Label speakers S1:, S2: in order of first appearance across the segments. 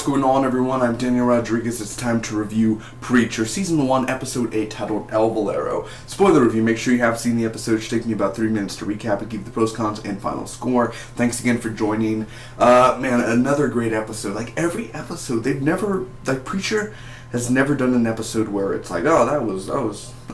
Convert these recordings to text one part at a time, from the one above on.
S1: going on, everyone? I'm Daniel Rodriguez. It's time to review Preacher, Season 1, Episode 8, titled El Valero. Spoiler review. Make sure you have seen the episode. It should take me about 3 minutes to recap and give the pros, cons, and final score. Thanks again for joining. Man, another great episode. Like, every episode, they've never... Like, Preacher has never done an episode where it's like, oh, that was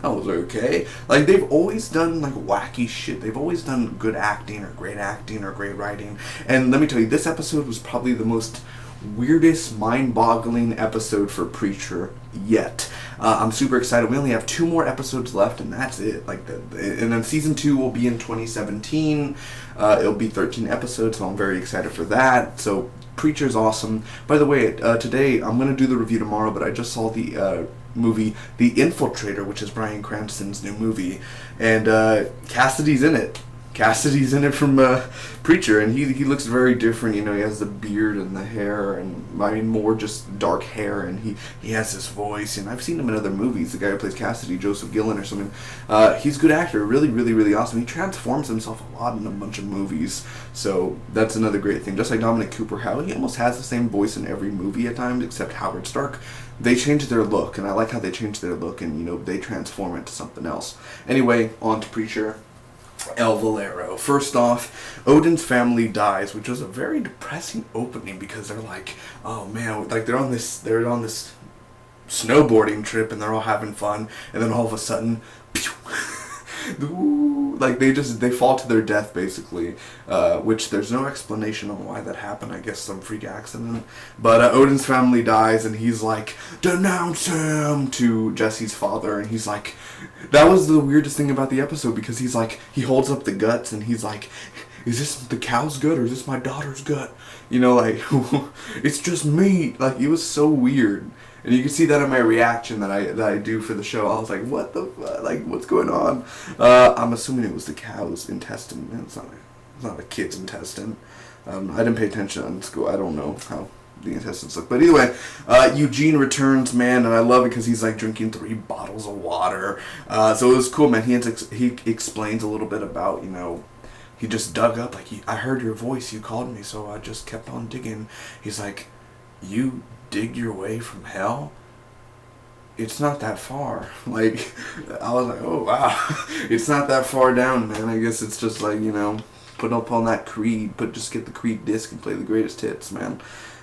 S1: okay. Like, they've always done, like, wacky shit. They've always done good acting or great writing. And let me tell you, this episode was probably the most weirdest, mind-boggling episode for Preacher yet. I'm super excited. We only have 2 more episodes left, and that's it. And then Season 2 will be in 2017. It'll be 13 episodes, so I'm very excited for that. So, Preacher's awesome. By the way, today, I'm going to do the review tomorrow, but I just saw the movie The Infiltrator, which is Bryan Cranston's new movie, and Cassidy's in it. Cassidy's in it from Preacher, and he looks very different. You know, he has the beard and the hair, and I mean more just dark hair, and he has this voice. And I've seen him in other movies. The guy who plays Cassidy, Joseph Gillen or something. He's a good actor, really awesome. He transforms himself a lot in a bunch of movies, so that's another great thing. Just like Dominic Cooper, how he almost has the same voice in every movie at times, except Howard Stark. They change their look, and I like how they change their look, and you know they transform into something else. Anyway, on to Preacher. El Valero. First off, Odin's family dies, which was a very depressing opening because they're like, oh man, like they're on this snowboarding trip and they're all having fun, and then all of a sudden, pew, like they fall to their death basically, which there's no explanation on why that happened. I guess some freak accident. But Odin's family dies, and he's like, denounce him to Jesse's father, and he's like, that was the weirdest thing about the episode because he's like, he holds up the guts and he's like, is this the cow's gut or is this my daughter's gut? You know, like, it's just meat. Like, it was so weird. And you can see that in my reaction that I do for the show. I was like, what the fuck? Like, what's going on? I'm assuming it was the cow's intestine. It's not a kid's intestine. I didn't pay attention in school. I don't know how the intestines look. But anyway, Eugene returns, man, and I love it because he's like drinking 3 bottles of water. So it was cool, man. He explains a little bit about, you know, he just dug up, like, I heard your voice, you called me, so I just kept on digging. He's like, you dig your way from hell? It's not that far. Like, I was like, oh wow, it's not that far down, man. I guess it's just like, you know, put up on that Creed, just get the Creed disc and play the greatest hits, man.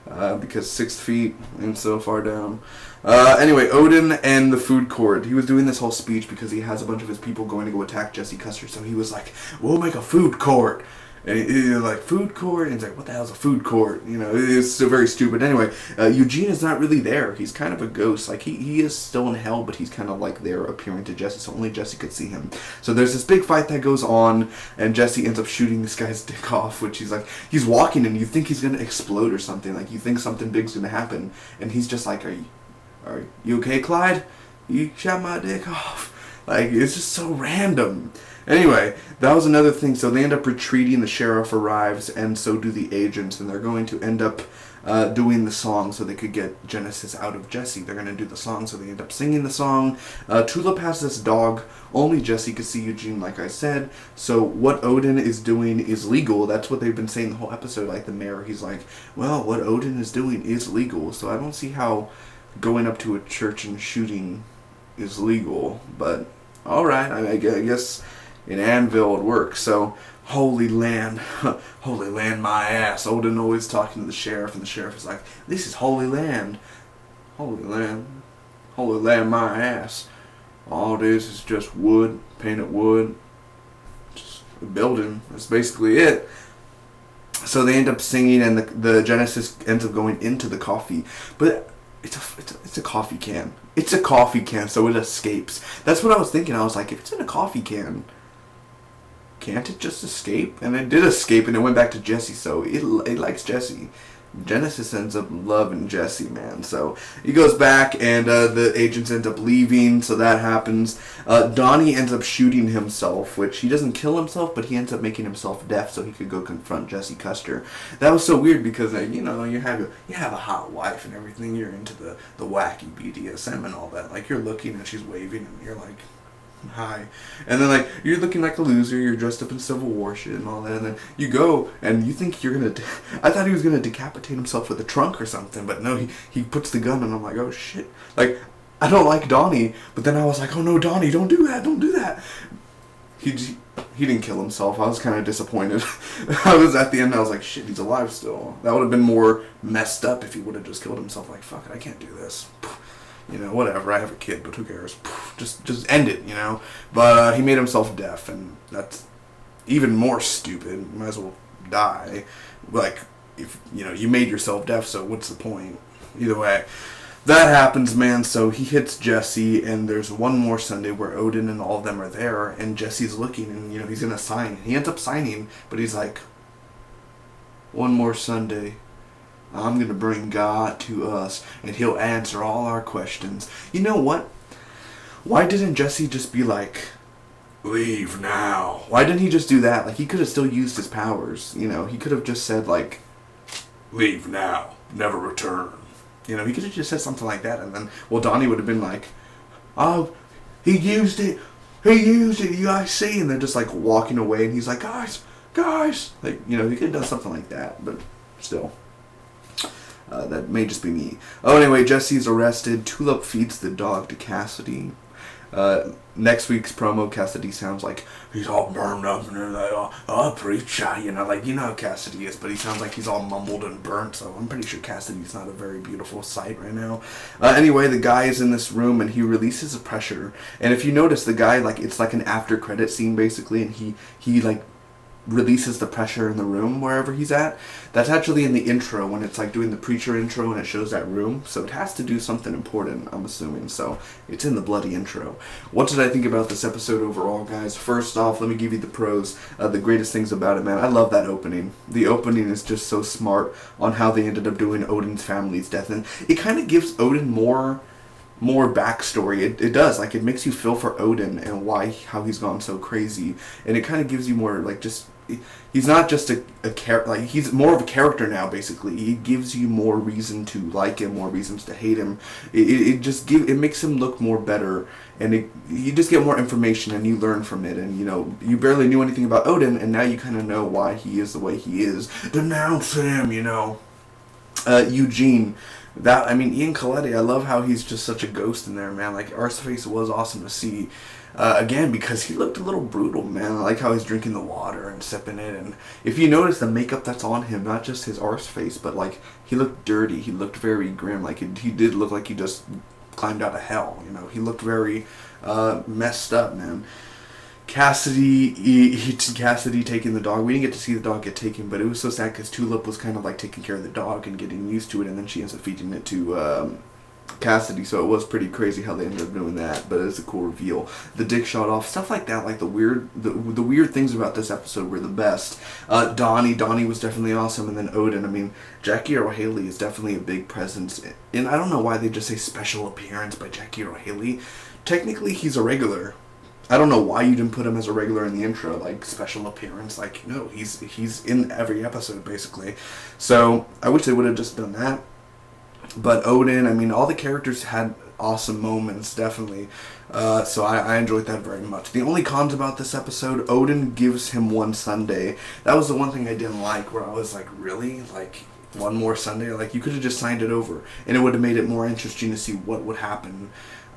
S1: Because 6 feet and so far down. Anyway, Odin and the food court. He was doing this whole speech because he has a bunch of his people going to go attack Jesse Custer. So he was like, we'll make a food court. And he was like, food court? And he's like, what the hell's a food court? You know, it's so very stupid. Anyway, Eugene is not really there. He's kind of a ghost. Like, he is still in hell, but he's kind of like there appearing to Jesse, so only Jesse could see him. So there's this big fight that goes on, and Jesse ends up shooting this guy's dick off, which he's walking, and you think he's going to explode or something. Like, you think something big's going to happen. And he's just like, are you okay, Clyde? You shot my dick off. Like, it's just so random. Anyway, that was another thing. So they end up retreating. The sheriff arrives, and so do the agents, and they're going to end up doing the song so they could get Genesis out of Jesse. They're going to do the song, so they end up singing the song. Tulip has this dog. Only Jesse could see Eugene, like I said. So what Odin is doing is legal. That's what they've been saying the whole episode. Like the mayor, he's like, well, what Odin is doing is legal. So I don't see how going up to a church and shooting is legal. But alright, I guess in Anvil it works. So, holy land, my ass. Odin always talking to the sheriff, and the sheriff is like, this is holy land, my ass. All this is just wood, painted wood, just a building. That's basically it. So they end up singing, and the Genesis ends up going into the coffee, but it's a coffee can. It's a coffee can, so it escapes. That's what I was thinking. I was like, if it's in a coffee can, can't it just escape? And it did escape, and it went back to Jesse, so it likes Jesse. Genesis ends up loving Jesse, man. So he goes back, and the agents end up leaving, so that happens. Donnie ends up shooting himself, which he doesn't kill himself, but he ends up making himself deaf so he could go confront Jesse Custer. That was so weird because, you know, you have a hot wife and everything. You're into the wacky BDSM and all that. Like, you're looking and she's waving, and you're like, hi. And then, like, you're looking like a loser, you're dressed up in Civil War shit and all that, and then you go, and you think you're gonna, I thought he was gonna decapitate himself with a trunk or something, but no, he puts the gun, and I'm like, oh shit. Like, I don't like Donnie, but then I was like, oh no, Donnie, don't do that. He didn't kill himself. I was kind of disappointed. I was at the end, I was like, shit, he's alive still. That would have been more messed up if he would have just killed himself. Like, fuck it, I can't do this. You know, whatever, I have a kid, but who cares? Just end it, you know? But he made himself deaf, and that's even more stupid. You might as well die. Like, if, you know, you made yourself deaf, so what's the point? Either way. That happens, man, so he hits Jesse, and there's one more Sunday where Odin and all of them are there, and Jesse's looking, and, you know, he's gonna sign. He ends up signing, but he's like, one more Sunday, I'm gonna bring God to us, and he'll answer all our questions. You know what? Why didn't Jesse just be like, leave now? Why didn't he just do that? Like, he could have still used his powers, you know? He could have just said, like, leave now, never return. You know, he could have just said something like that, and then, well, Donnie would have been like, oh, he used it, you guys see? And they're just, like, walking away, and he's like, guys, like, you know, he could have done something like that, but still. That may just be me. Oh, anyway, Jesse's arrested. Tulip feeds the dog to Cassidy. Next week's promo, Cassidy sounds like he's all burned up and they're like, oh, preacher, you know, like, you know how Cassidy is, but he sounds like he's all mumbled and burnt, so I'm pretty sure Cassidy's not a very beautiful sight right now. Anyway, the guy is in this room, and he releases a pressure, and if you notice, the guy, like, it's like an after-credit scene, basically, and he like, releases the pressure in the room wherever he's at. That's actually in the intro when it's like doing the preacher intro and it shows that room, so it has to do something important, I'm assuming, so it's in the bloody intro. What did I think about this episode overall, guys? First off, let me give you the pros. The greatest things about it, man, I love that opening. The opening is just so smart on how they ended up doing Odin's family's death, and it kind of gives Odin more backstory. It does, like, it makes you feel for Odin and how he's gone so crazy, and it kind of gives you more, like, just, he's not just a character, like, he's more of a character now, basically. It gives you more reason to like him, more reasons to hate him. It makes him look more better, and you just get more information and you learn from it, and, you know, you barely knew anything about Odin, and now you kind of know why he is the way he is. Denounce him, you know. Eugene. Ian Coletti, I love how he's just such a ghost in there, man. Like, Arseface was awesome to see. Again, because he looked a little brutal, man. I like how he's drinking the water and sipping it. And if you notice the makeup that's on him, not just his Arseface, but, like, he looked dirty. He looked very grim. Like, he did look like he just climbed out of hell, you know. He looked very messed up, man. Cassidy taking the dog. We didn't get to see the dog get taken, but it was so sad because Tulip was kind of like taking care of the dog and getting used to it, and then she ends up feeding it to Cassidy, so it was pretty crazy how they ended up doing that, but it's a cool reveal. The dick shot off, stuff like that, like the weird things about this episode were the best. Donnie was definitely awesome, and then Odin. I mean, Jackie Earle Haley is definitely a big presence, and I don't know why they just say special appearance by Jackie Earle Haley. Technically, he's a regular. I don't know why you didn't put him as a regular in the intro, like, special appearance. Like, no, he's in every episode, basically. So, I wish they would have just done that. But Odin, I mean, all the characters had awesome moments, definitely. So I enjoyed that very much. The only cons about this episode, Odin gives him one Sunday. That was the one thing I didn't like, where I was like, really? Like, one more Sunday? Like, you could have just signed it over, and it would have made it more interesting to see what would happen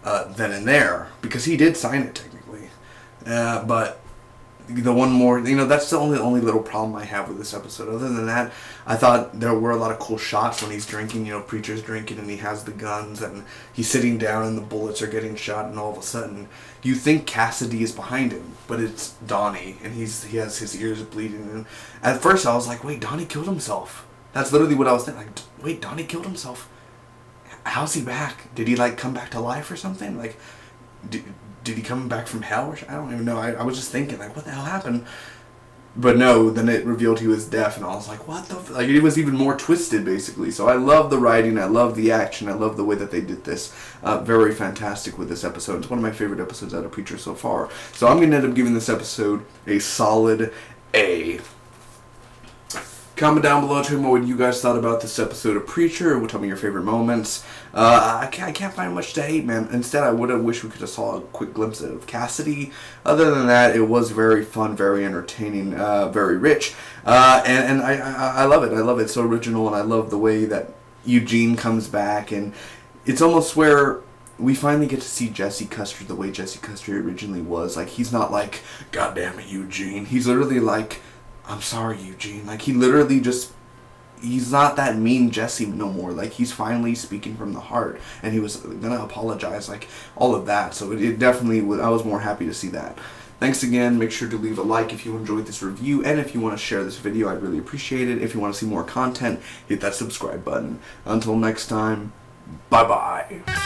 S1: then and there. Because he did sign it, technically. But the one more, you know, that's the only little problem I have with this episode. Other than that, I thought there were a lot of cool shots when he's drinking, you know, Preacher's drinking and he has the guns and he's sitting down and the bullets are getting shot, and all of a sudden you think Cassidy is behind him, but it's Donnie, and he has his ears bleeding. And at first I was like, wait, Donnie killed himself. That's literally what I was thinking. Like, wait, Donnie killed himself. How's he back? Did he, like, come back to life or something? Like, did he come back from hell? Or I don't even know. I was just thinking, like, what the hell happened? But no, then it revealed he was deaf, and I was like, what the like, it was even more twisted, basically. So I love the writing, I love the action, I love the way that they did this. Very fantastic with this episode. It's one of my favorite episodes out of Preacher so far. So I'm going to end up giving this episode a solid A. Comment down below, tell me what you guys thought about this episode of Preacher. Tell me your favorite moments. I can't find much to hate, man. Instead, I would have wished we could have saw a quick glimpse of Cassidy. Other than that, it was very fun, very entertaining, very rich. And I love it. I love it. It's so original, and I love the way that Eugene comes back. And it's almost where we finally get to see Jesse Custer the way Jesse Custer originally was. Like, he's not like, God damn it, Eugene. He's literally like, I'm sorry, Eugene. Like, he literally just, he's not that mean Jesse no more. Like, he's finally speaking from the heart, and he was gonna apologize, like, all of that. So it definitely, I was more happy to see that. Thanks again. Make sure to leave a like if you enjoyed this review, and if you want to share this video, I'd really appreciate it. If you want to see more content, hit that subscribe button. Until next time, bye-bye.